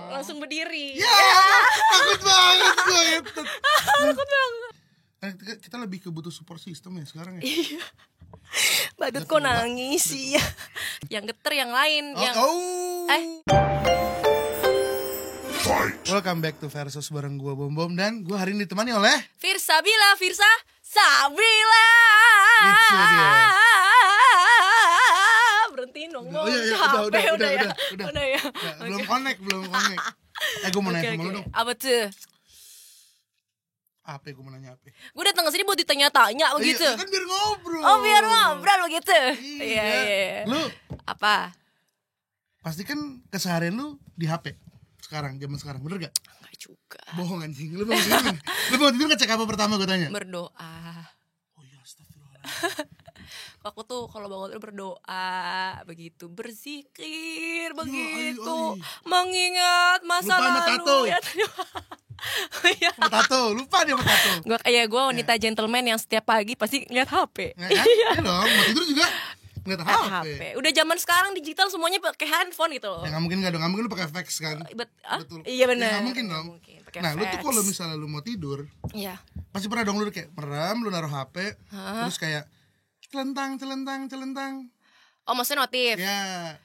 Langsung berdiri. Ya, takut banget gue. Takut banget. Kita lebih ke butuh support system ya sekarang ya. Iya. Badut kok nangis sih ya. Yang geter yang lain Welcome back to Versus bareng gue Bom dan gue hari ini ditemani oleh Firsa Sabila. Itu dia. Berhentiin dong. Oh iya, udah ya. Belum connect. Gue mau nanya sama lu dong. Apa tuh? Apa gue mau nanya apa? Gue datang ke sini buat ditanya-tanya begitu. Iya, kan biar ngobrol. Oh, biar ngobrol begitu. Iya. Lu apa? pasti kan keseharian lu di HP zaman sekarang, bener gak? Enggak juga. Bohong anjing. Lu mau tidur ngecek apa pertama gue tanya? Berdoa. Oh ya, astagfirullahaladzim. Aku tuh kalau bangun tidur berdoa, begitu, berzikir, begitu, mengingat masa lalu. Lupa dia sama tato. Gue wanita gentleman yang setiap pagi pasti ngeliat HP. Iya dong, mau tidur juga ngeliat HP. Udah zaman sekarang digital semuanya pakai handphone gitu loh. Ya nggak mungkin lu pakai fax kan? Betul. Iya benar. Ya, nggak mungkin dong. Nah, lu tuh kalau misalnya lu mau tidur, iya. Pasti pernah dong lu kayak merem, lu naruh HP, terus kayak celentang. Oh, maksudnya notif? Ya.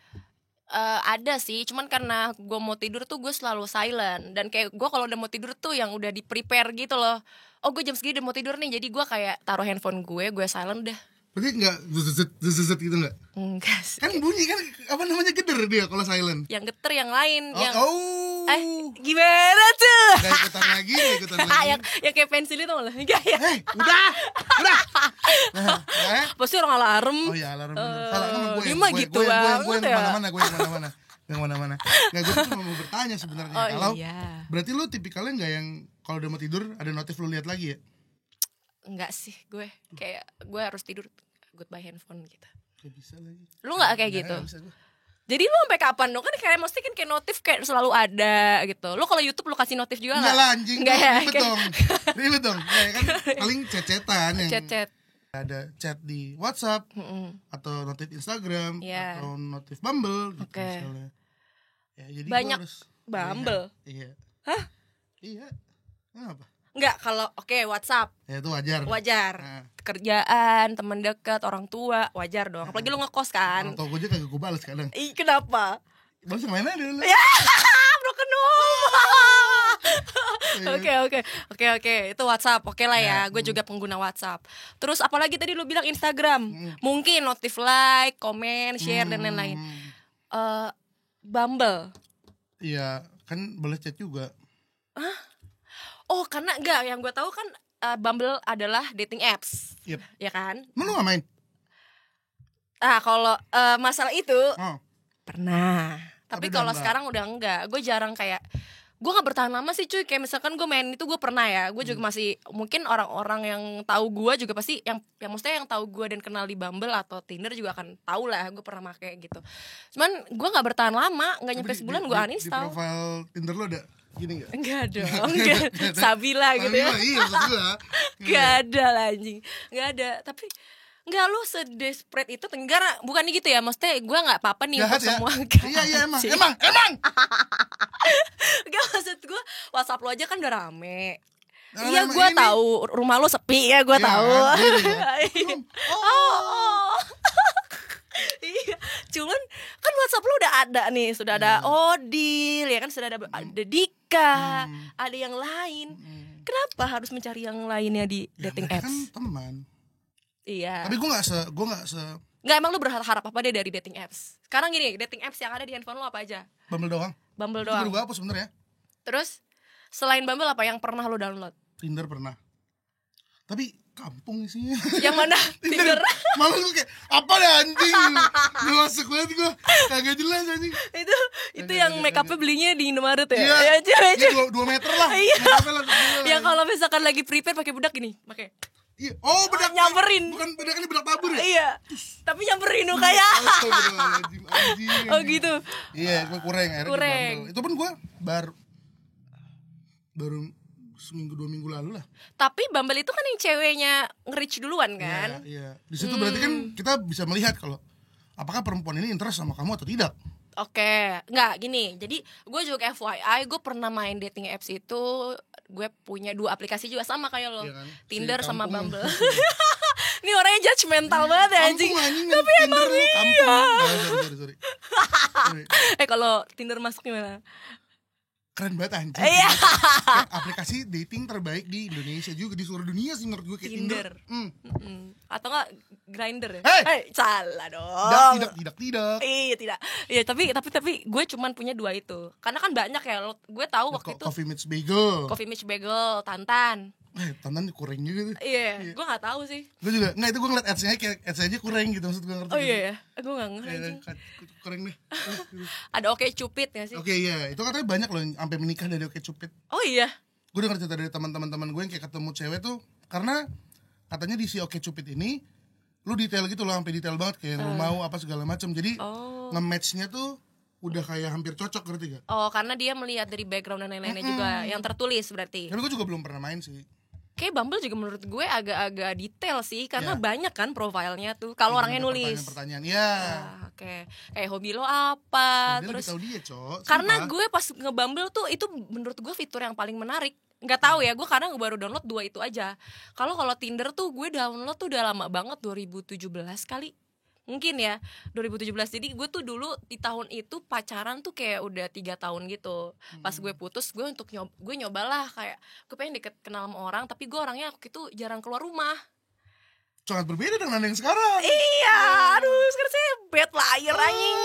Ada sih, cuman karena gue mau tidur tuh gue selalu silent. Dan kayak gue kalau udah mau tidur tuh yang udah di prepare gitu loh. Oh, gue jam segini udah mau tidur nih, jadi gue kayak taruh handphone gue silent udah. Berarti gak zuzet gitu gak? Enggak sih. Kan bunyi kan, apa namanya, geder dia kalau silent. Yang geter yang lain. Gimana tuh? Gak ikutan lagi. yang kayak pensil itu malah. Udah. Pasti orang alarm. Oh iya, alarm. Salah nama gue. Ini mah gitu banget ya. Gue yang mana-mana. Nggak, gue tuh mau bertanya sebenarnya. Berarti lu tipikalnya nggak yang kalau udah mau tidur ada notif lu lihat lagi ya? Enggak sih, gue kayak gue harus tidur goodbye handphone gitu. Gak bisa lagi. Lu nggak kayak gitu? Jadi lu sampai kapan dong? Kan kayak mesti kan kayak notif kayak selalu ada gitu. Lu kalau YouTube lu kasih notif juga enggak lah anjing. Enggak ya? Ribet dong. Ya kan paling chat-chatan yang chat. Ada chat di WhatsApp atau notif Instagram atau notif Bumble gitu misalnya. Ya, jadi banyak harus Bumble. Iya. Hah? Iya. Kenapa? Enggak, kalau WhatsApp. Ya itu wajar. Nah. Kerjaan, teman dekat, orang tua, wajar dong. Apalagi lu ngekos kan. Orang tua gue aja kagak gue balas kadang. Kenapa? Balas yang lain aja dulu. Ya, broken home. Oke. Itu WhatsApp. Oke lah ya. Gue juga pengguna WhatsApp. Terus apalagi tadi lu bilang Instagram. Mungkin notif like, komen, share dan lain-lain. Bumble. Iya, kan boleh chat juga. Oh, karena enggak, yang gue tahu kan Bumble adalah dating apps. Yep. Ya kan? Lu gak main? Kalau masalah itu pernah. Tapi kalau sekarang udah enggak. Gue jarang kayak, gue gak bertahan lama sih cuy. Kayak misalkan gue main itu gue pernah ya. Gue juga masih, mungkin orang-orang yang tahu gue juga pasti yang maksudnya yang tahu gue dan kenal di Bumble atau Tinder juga akan tahu lah gue pernah pakai gitu. Cuman gue gak bertahan lama, gak nyampe sebulan gue uninstall. Di profile Tinder lo ada gini gak? Enggak dong. Sabila gitu ya. Iya, Sabila. Gak ada lah anjing. Gak ada. Tapi enggak, lu sedesperate itu karena bukannya gitu ya. Maksudnya gue gak apa-apa nih untuk semua. Iya emang. Enggak, maksud gue WhatsApp lu aja kan udah rame. Iya, gue tahu rumah lu sepi ya, gue tahu. Iya, cuman kan WhatsApp lu udah ada nih, sudah ada Odil, ya kan, sudah ada Dika, ada yang lain. Kenapa harus mencari yang lainnya di dating apps? Kan teman. Iya. Tapi gue nggak se. Nggak, emang lu berharap apa deh dari dating apps? Sekarang gini, dating apps yang ada di handphone lu apa aja? Bumble doang. Itu baru gue hapus sebenarnya. Terus selain Bumble apa yang pernah lu download? Tinder pernah. Tapi kampung isinya. Yang mana? Tinder. Malah gue kayak apa deh anjing. Gak masuk banget gue. Kagak jelas anjing. Itu yang make upnya belinya di Indomaret ya? Iya, 2 meter lah. Iya. Yang kalau misalkan lagi prepare pakai bedak gini, pakai. Iya. Oh, bedak nyamperin. Bukan bedak, ini bedak tabur ya? Iya. Tapi nyamperin tuh kayak. Anjing. Oh gitu. Iya, gue kurang. Itu pun gue baru seminggu 2 minggu lalu lah. Tapi Bumble itu kan yang ceweknya nge-reach duluan kan? Iya. Di situ berarti kan kita bisa melihat kalau apakah perempuan ini interest sama kamu atau tidak. Oke, nggak gini. Jadi gue juga FYI, gue pernah main dating apps itu. Gue punya 2 aplikasi juga sama kayak lo, kan? Tinder sama Bumble. Ini orangnya judgmental banget ya anjing. Tapi emang iya. Sorry. Kalau Tinder masuk gimana? Keren banget anjing. Iya. Aplikasi dating terbaik di Indonesia juga, di seluruh dunia sih menurut gue kayak Tinder. Atau enggak Grindr ya? Salah dong. Tidak. Iya, tidak. Iya, tapi gue cuman punya 2 itu. Karena kan banyak ya. Gue tahu waktu itu Coffee Meets Bagel, Tantan. Tantan kurang juga tuh. Iya, gue gak tahu sih. Gue juga, itu gue ngeliat ads-nya kayak ads-nya kurang gitu, maksud gue ngerti. Oh iya ya, gue gak ngerti. Kurang deh. Ada OkCupid gak sih? Oke, iya, itu katanya banyak loh yang sampai menikah dari OkCupid. Oh iya. Gue denger cerita dari teman-teman gue yang kayak ketemu cewek tuh, karena katanya di si OkCupid ini lu detail gitu loh, sampai detail banget kayak lu mau apa segala macam. Jadi nge-match-nya tuh udah kayak hampir cocok, ngerti gak? Oh, karena dia melihat dari background dan lain-lainnya juga yang tertulis berarti. Tapi gue juga belum pernah main sih. Kayak Bumble juga menurut gue agak-agak detail sih, karena banyak kan profilnya tuh kalau orangnya nulis pertanyaan ya. Oke. Kayak hobi lo apa, dia terus dia, karena gue pas nge-Bumble tuh itu menurut gue fitur yang paling menarik. Nggak tahu ya, gue karena baru download 2 itu aja. Kalau Tinder tuh gue download tuh udah lama banget, 2017 kali mungkin ya, 2017. Jadi gue tuh dulu di tahun itu pacaran tuh kayak udah 3 tahun gitu. Pas gue putus, gue nyobalah kayak gue pengen kenal sama orang, tapi gue orangnya waktu itu jarang keluar rumah. Sangat berbeda dengan yang sekarang. Iya, aduh sekarang saya bad liar anjing.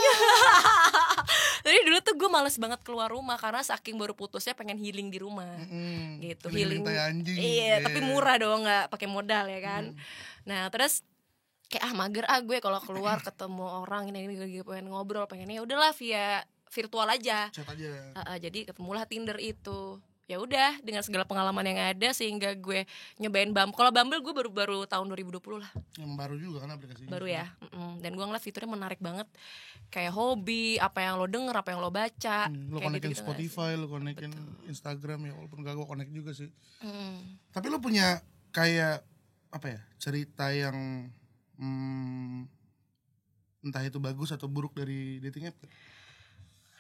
Jadi dulu tuh gue males banget keluar rumah karena saking baru putusnya pengen healing di rumah. Gitu, healing. Iya, tapi murah dong, nggak pakai modal ya kan. Nah terus kayak mager gue kalau keluar ketemu orang ini pengen ngobrol, pengennya udahlah via virtual aja. Chat aja. Jadi ketemulah Tinder itu. Ya udah, dengan segala pengalaman yang ada sehingga gue nyobain Bumble. Kalau Bumble gue baru tahun 2020 lah. Yang baru juga kan aplikasinya. Baru ya. Dan gue ngeliat fiturnya menarik banget. Kayak hobi, apa yang lo denger, apa yang lo baca. Lo konekin gitu Spotify, lo konekin Instagram ya, walaupun gak gue connect juga sih. Tapi lo punya kayak apa ya, cerita yang entah itu bagus atau buruk dari dating app?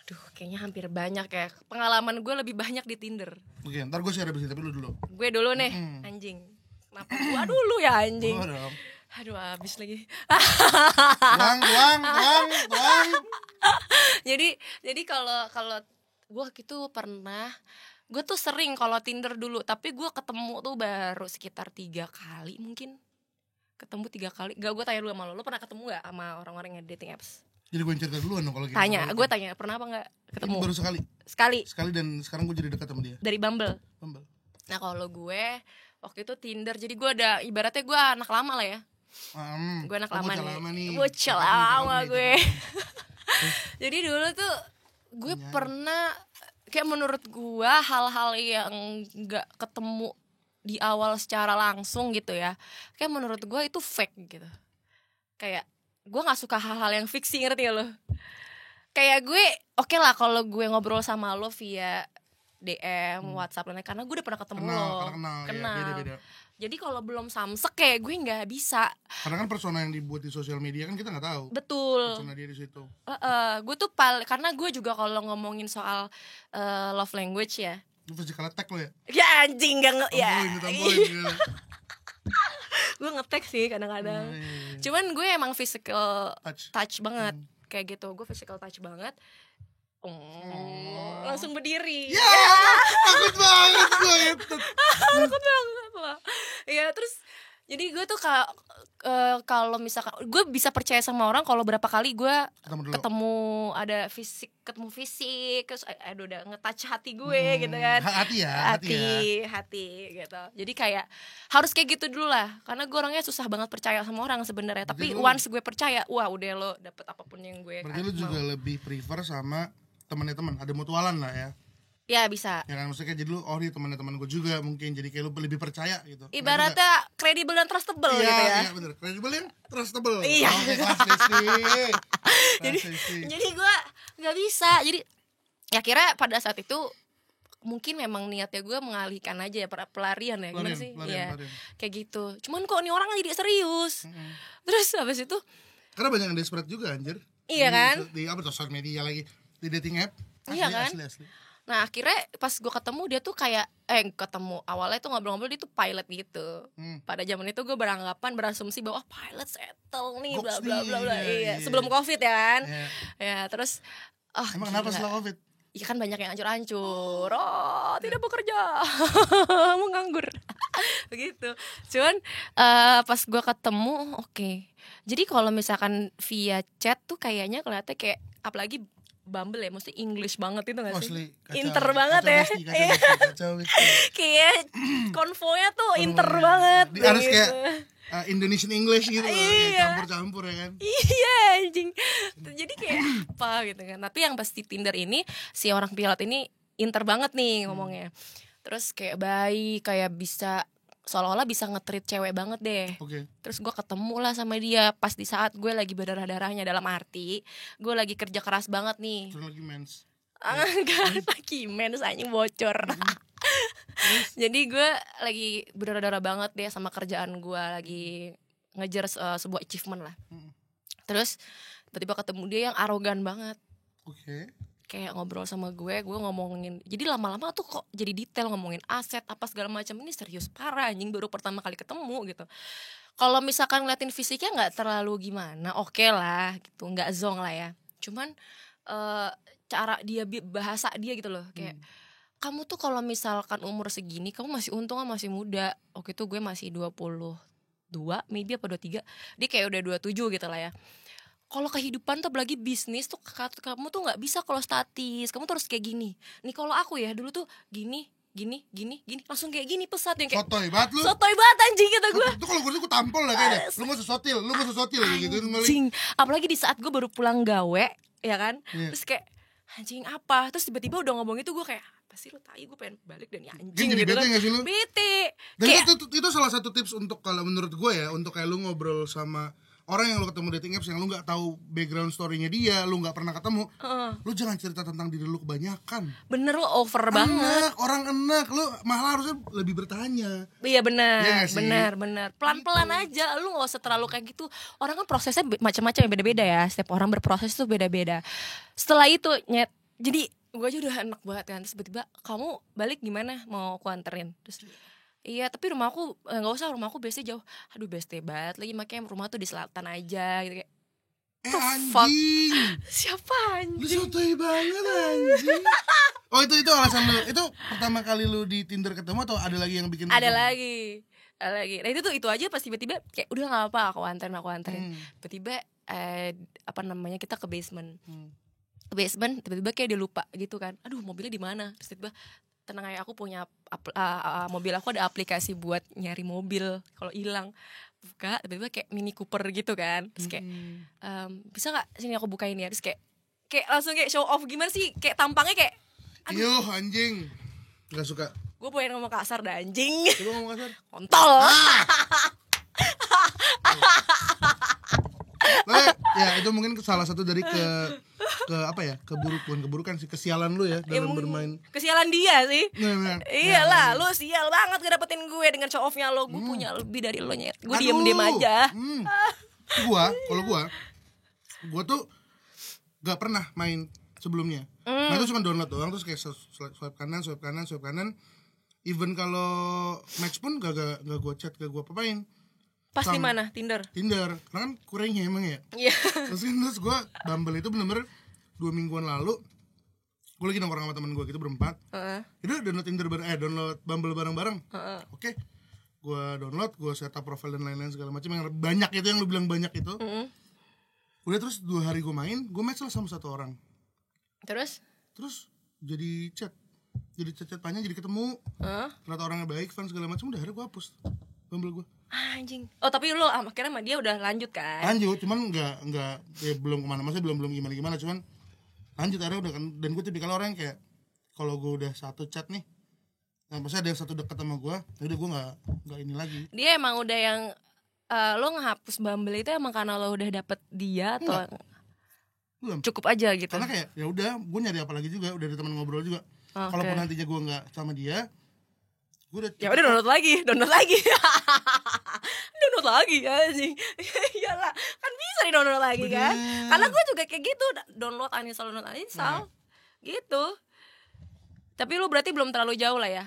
Aduh, kayaknya hampir banyak ya. Pengalaman gue lebih banyak di Tinder. Oke, ntar gue share abis ini, tapi lu dulu. Gue dulu nih, anjing. Kenapa gue dulu ya anjing? Aduh, abis lagi. Tuang. Jadi kalau gue gitu pernah, gue tuh sering kalau Tinder dulu, tapi gue ketemu tuh baru sekitar 3 kali mungkin. Ketemu 3 kali. Gak, gue tanya dulu sama lo pernah ketemu gak sama orang-orang yang dating apps? Jadi gue cerita duluan dong kalau gitu. Gue tanya, pernah apa gak ketemu? Ini baru sekali dan sekarang gue jadi dekat sama dia. Dari Bumble. Nah kalau gue waktu itu Tinder, jadi gue ada, ibaratnya gue anak lama lah ya. Gue anak lama nih. Bocah lama gue. Jadi dulu tuh gue pernah, kayak menurut gue hal-hal yang gak ketemu di awal secara langsung gitu ya, kayak menurut gue itu fake gitu. Kayak gue nggak suka hal-hal yang fiksi, ngerti ya lo? Kayak gue oke lah kalau gue ngobrol sama lo via DM, WhatsApp lainnya, karena gue udah pernah ketemu kenal. Ya, beda-beda. Jadi kalau belum samsek kayak gue nggak bisa. Karena kan persona yang dibuat di sosial media kan kita nggak tahu. Betul. Persona dia di situ. Gue tuh karena gue juga kalau ngomongin soal love language ya. Lu physical attack lo ya? Ya anjing gak ya. Tampolin. Gue ngetek sih kadang-kadang. Cuman gue emang physical touch banget. Kayak gitu, gue physical touch banget. Langsung berdiri. Ya, takut banget gue itu. Takut banget lah. Ya terus jadi gue tuh kalau misalkan gue bisa percaya sama orang kalau berapa kali gue ketemu fisik terus aduh udah nge-touch hati gue gitu kan. Hati gitu. Jadi kayak harus kayak gitu dulu lah, karena gue orangnya susah banget percaya sama orang sebenarnya. Tapi once gue percaya, wah udah lo dapet apapun yang gue. Berarti lo juga lebih prefer sama teman, ada mutualan lah ya. Ya bisa. Ya kan, maksudnya jadi lu dia teman-teman gue juga mungkin, jadi kayak lu lebih percaya gitu. Ibaratnya kredibel dan trustable gitu ya. Iya bener, kredibel dan trustable. Iya. Jadi gue nggak bisa. Jadi ya kira pada saat itu mungkin memang niatnya gue mengalihkan aja ya, pelarian ya, gimana sih? Iya. Kayak gitu. Cuman kok nih orang jadi serius. Terus habis itu karena banyak yang desperate juga anjir. Iya kan? Di apa tuh, sosial media lagi, di dating app. Iya kan? Asli. Nah akhirnya pas gue ketemu dia tuh kayak ketemu awalnya tuh ngobrol-ngobrol dia tuh pilot gitu. Pada zaman itu gue berasumsi bahwa pilot settle nih bla bla bla bla. Iya. Sebelum COVID ya kan. Ya terus emang kenapa setelah COVID? Iya kan banyak yang hancur-hancur. Tidak bekerja. Menganggur. Begitu. Cuman pas gue ketemu oke. Jadi kalau misalkan via chat tuh kayaknya kelihatan kayak apalagi Bumble ya, mesti English banget itu gak sih? Inter banget ya. Kacau. Kayak konvonya tuh inter banget. Harus kayak Indonesian English gitu loh, kayak campur-campur ya kan. Iya anjing. Jadi kayak apa gitu kan. Tapi yang pasti Tinder ini si orang pilot ini inter banget nih ngomongnya. Terus kayak baik, kayak bisa seolah-olah bisa nge-treat cewek banget deh. Terus gue ketemu lah sama dia pas di saat gue lagi berdarah-darahnya, dalam arti gue lagi kerja keras banget nih. Terus lagi mens. Enggak lagi mens anjing bocor. Jadi gue lagi berdarah-darah banget deh sama kerjaan gue, lagi ngejar sebuah achievement lah. Terus tiba-tiba ketemu dia yang arogan banget. Kayak ngobrol sama gue ngomongin, jadi lama-lama tuh kok jadi detail ngomongin aset apa segala macam. Ini serius parah anjing, baru pertama kali ketemu gitu. Kalau misalkan ngeliatin fisiknya nggak terlalu gimana, oke lah gitu, nggak zong lah ya. Cuman cara dia bahasa dia gitu loh, kayak kamu tuh kalau misalkan umur segini kamu masih untung masih muda. Oke tuh gue masih 22 maybe apa 23, dia kayak udah 27 gitu lah ya. Kalau kehidupan tuh apalagi bisnis tuh kamu tuh nggak bisa kalau statis, kamu tuh harus kayak gini. Nih kalau aku ya dulu tuh gini langsung kayak gini pesat yang kayak sotoy banget anjing kata gue. Itu kalau gue tampol lah kayaknya. Lu nggak sesotil gitu. Anjing, apalagi di saat gue baru pulang gawe ya kan. Terus kayak anjing apa? Terus tiba-tiba udah ngomong itu gue kayak apa sih lu tai, gue pengen balik dan anjing gitu lah. Bete. Dan itu salah satu tips untuk kalau menurut gue ya, untuk kayak lu ngobrol sama orang yang lu ketemu dating apps yang lu nggak tahu background story-nya dia, lu nggak pernah ketemu, lu jangan cerita tentang diri lu kebanyakan. Bener, lu over banget. Orang enak, lu malah harusnya lebih bertanya. Iya benar, benar. Pelan-pelan aja, lu nggak usah terlalu kayak gitu. Orang kan prosesnya macam-macam, beda-beda ya. Setiap orang berproses tuh beda-beda. Setelah itu jadi gue aja udah enak banget kan. Terus tiba-tiba kamu balik gimana? Mau aku anterin? Terus iya tapi rumahku nggak usah, rumahku biasanya jauh. Aduh beste banget lagi, makanya rumah tuh di selatan aja gitu kayak. Anjing. Siapa anjing? Lu sotoy banget anjing. Oh itu alasan lu. Itu pertama kali lu di Tinder ketemu atau ada lagi yang bikin? Ada lagi. Nah itu aja pas tiba-tiba kayak udah nggak apa, aku anterin. Tiba-tiba kita ke basement. Tiba-tiba kayak dia lupa gitu kan. Aduh mobilnya di mana? Terus tiba-tiba tenang aja, aku punya mobil aku ada aplikasi buat nyari mobil kalau hilang. Buka tiba-tiba kayak Mini Cooper gitu kan. Terus kayak bisa nggak sini aku bukain ya. Terus kayak langsung kayak show off gimana sih, kayak tampangnya kayak aduh anjing, nggak suka. Gue pengen ngomong kasar dah anjing. Coba ngomong kasar. Kontol. Ya itu mungkin salah satu dari keburukan sih, kesialan lu ya dalam bermain. Kesialan dia sih. Iyalah, lu sial banget ngedapetin gue dengan show off-nya lo. Gue punya lebih dari lo nyet. Gue diem aja. Gue tuh gak pernah main sebelumnya. Nah itu cuma download doang, terus kayak swipe kanan. Even kalau match pun gak gue chat, gak gue apain. Pas di mana? Tinder, karena kan kurangnya emang ya. Iya. Terus gue Bumble itu bener-bener 2 mingguan lalu, gue lagi nongkrong sama temen gue gitu berempat. Itu download Bumble bareng-bareng. Oke. Gue download, gue setup profile dan lain-lain segala macam yang banyak itu, yang lu bilang banyak itu. Udah terus 2 hari gue main, gue match lah sama 1 orang. Terus jadi chat panjang, jadi ketemu. Ternyata orangnya baik, fans segala macam. Udah akhirnya gue hapus Bumble gue. Anjing. Oh tapi lo akhirnya sama dia udah lanjut kan? Lanjut, cuman enggak ya belum kemana, maksudnya belum gimana, cuman lanjut akhirnya udah kan. Dan gue tipikal orang yang kayak kalau gue udah satu chat nih, nah maksudnya ada yang satu dekat sama gue, udah gue nggak ini lagi. Dia emang udah yang lo ngehapus Bumble itu emang karena lo udah dapet dia atau belum. Cukup aja gitu? Karena kayak ya udah, gue nyari apa lagi juga, udah ada teman ngobrol juga. Kalaupun nantinya gue nggak sama dia, gue udah download lagi anjing. Iyalah kan bisa bisa di download lagi kan. Karena gue juga kayak gitu, download uninstall gitu. Tapi lu berarti belum terlalu jauh lah ya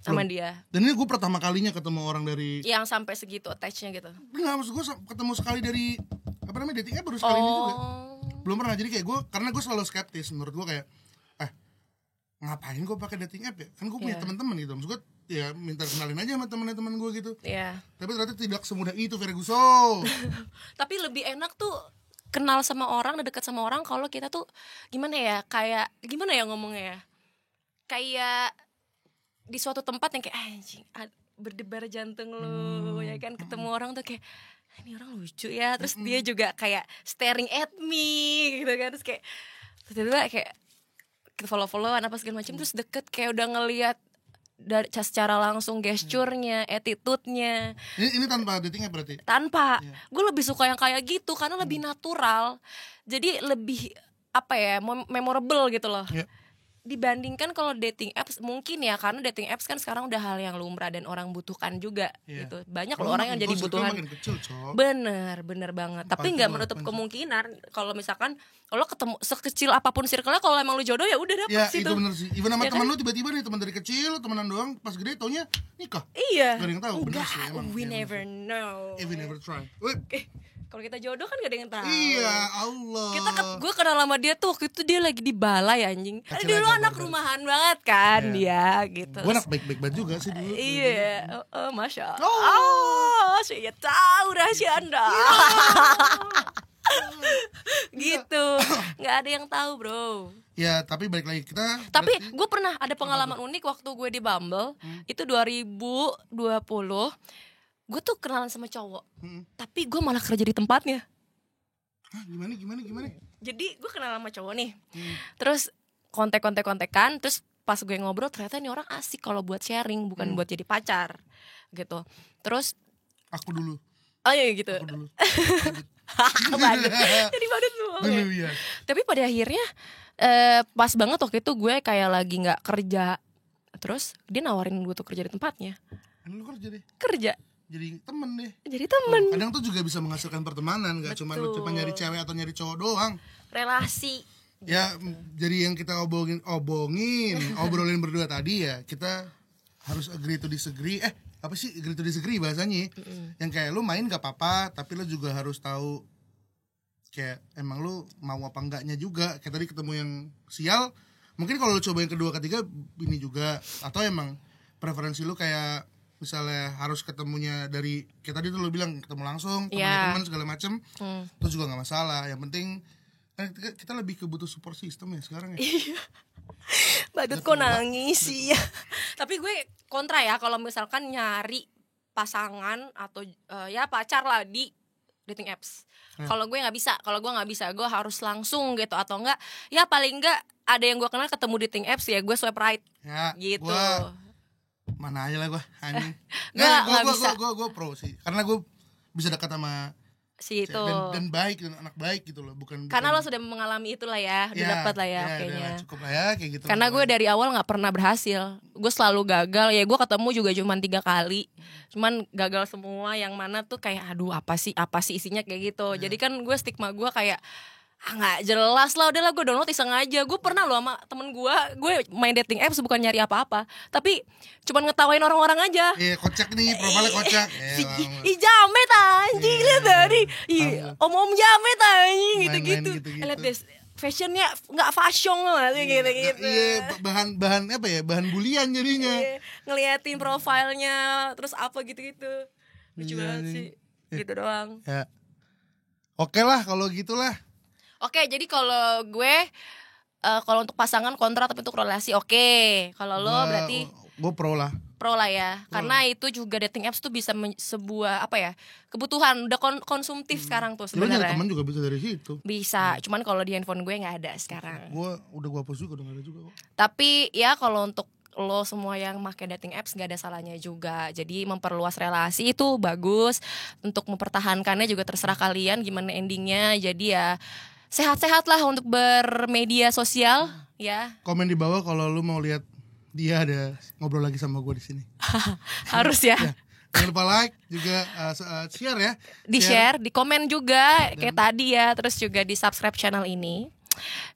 sama dia. Dan ini gue pertama kalinya ketemu orang dari yang sampai segitu attachnya gitu. Enggak, maksud gue ketemu sekali dari datingnya baru sekali ini juga. Belum pernah. Jadi kayak gue, karena gue selalu skeptis, menurut gue kayak ngapain gue pakai dating app ya? Kan gue punya teman-teman gitu. Maksud gue ya minta kenalin aja sama teman-teman gue gitu. Tapi ternyata tidak semudah itu, Ferguso. Tapi lebih enak tuh kenal sama orang, dekat sama orang kalau kita tuh gimana ya? Kayak gimana ya ngomongnya ya? Kayak di suatu tempat yang kayak anjing berdebar jantung lu ya kan, ketemu orang tuh kayak ini orang lucu ya, terus dia juga kayak staring at me gitu kan, terus kayak tiba-tiba kayak follow-followan apa segala macam, terus deket kayak udah ngelihat dari secara langsung gesturnya, attitude-nya. Ini tanpa datingnya berarti? Tanpa. Gue lebih suka yang kayak gitu karena lebih natural. Jadi lebih apa ya, memorable gitu loh. Dibandingkan kalau dating apps mungkin ya, karena dating apps kan sekarang udah hal yang lumrah dan orang butuhkan juga gitu. Banyak loh orang yang jadi butuhan. Bener banget. Tapi nggak menutup kemungkinan kalau misalkan lo ketemu sekecil apapun circle-nya, kalau emang lu jodoh ya udah dapet situ. Ya itu bener sih. Even sama teman lu tiba-tiba nih, teman dari kecil, temenan doang, pas gede taunya nikah. Iya. Gak ada yang tahu. Bener sih emang. We never know. If we never try. Kalau kita jodoh kan gak ada yang tahu. Iya, Allah. Gue kenal sama dia tuh waktu itu dia lagi di balai anjing. Dulu anak rumahan banget kan dia gitu. Gue anak baik-baik banget juga sih dulu. Iya, Masya Allah. Saya tahu rahasia Anda. Gitu. Gak ada yang tahu bro. Ya tapi balik lagi kita. Tapi gue pernah ada pengalaman unik waktu gue di Bumble. Itu 2020. Gue tuh kenalan sama cowok, tapi gue malah kerja di tempatnya. Gimana? Jadi gue kenal sama cowok nih, terus kontek-kontekan, terus pas gue ngobrol ternyata ini orang asik kalau buat sharing, bukan buat jadi pacar, gitu. Terus aku dulu. Oh iya gitu. Aku dulu. Badut. Jadi badut semua. Iya. Tapi pada akhirnya pas banget waktu itu gue kayak lagi nggak kerja, terus dia nawarin gue tuh kerja di tempatnya. Lu kerja deh. Kerja. Jadi temen deh. Jadi temen. Kadang tuh juga bisa menghasilkan pertemanan, gak cuma lu cuma nyari cewek atau nyari cowok doang. Relasi. Ya jadi yang kita obrolin berdua tadi ya, kita harus agree to disagree. Apa sih agree to disagree bahasanya? Yang kayak lu main gak apa-apa, tapi lu juga harus tahu kayak emang lu mau apa enggaknya juga. Kayak tadi ketemu yang sial, mungkin kalau lu coba yang kedua ketiga ini juga, atau emang preferensi lu kayak misalnya harus ketemunya dari kayak tadi tuh lo bilang ketemu langsung teman segala macem, itu juga nggak masalah. Yang penting kan kita lebih kebutuh support system ya sekarang ya. Badut kok nangis sih ya. Tapi gue kontra ya kalau misalkan nyari pasangan atau ya pacar lah di dating apps. Kalau gue nggak bisa, gue harus langsung gitu, atau enggak ya paling enggak ada yang gue kenal ketemu di dating apps ya gue swipe right ya, gitu. Mana aja lah gue anjing. Gue pro sih, karena gue bisa dekat sama si itu dan baik, dan anak baik gitu loh, bukan karena lo sudah mengalami itulah ya, udah dapat lah ya, kayaknya cukup lah ya kayak gitu. Karena gue dari awal nggak pernah berhasil, gue selalu gagal ya. Gue ketemu juga cuma 3 kali, cuman gagal semua. Yang mana tuh kayak aduh apa sih isinya kayak gitu. Jadi kan gue stigma gue kayak nggak jelas lah, udahlah gue download iseng aja. Gue pernah loh sama temen gue main dating apps bukan nyari apa-apa, tapi cuman ngetawain orang-orang aja. Iya, kocak nih, profilnya kocak. Jamet anjing, lihat dari om jamet anjing gitu-gitu. Lihat deh fashionnya nggak fashion lah gitu-gitu. Iya, bahan apa ya, bahan bulian jadinya. Ngeliatin profilnya terus apa gitu-gitu. Lucu banget sih, gitu doang. Ya. Oke lah kalau gitulah. Oke, jadi kalau gue kalau untuk pasangan kontra, tapi untuk relasi oke. Kalau lo berarti gue pro lah ya. Karena itu juga dating apps tuh bisa sebuah apa ya, kebutuhan udah konsumtif sekarang tuh sebenarnya. Nyari teman juga bisa dari situ. Bisa, cuman kalau di handphone gue nggak ada sekarang. Gue hapus juga, udah nggak ada juga. Tapi ya kalau untuk lo semua yang pakai dating apps nggak ada salahnya juga. Jadi memperluas relasi itu bagus. Untuk mempertahankannya juga terserah kalian gimana endingnya. Jadi ya sehat-sehat lah untuk bermedia sosial ya. Komen di bawah kalau lu mau lihat dia ada ngobrol lagi sama gue di sini. Harus ya. Jangan lupa like juga share ya. Di share, di komen juga kayak tadi ya. Terus juga di subscribe channel ini.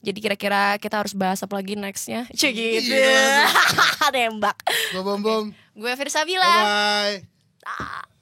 Jadi kira-kira kita harus bahas apa lagi nextnya? Cek gitu. Nembak. Gue Bom. Gue Firsabila. Bye.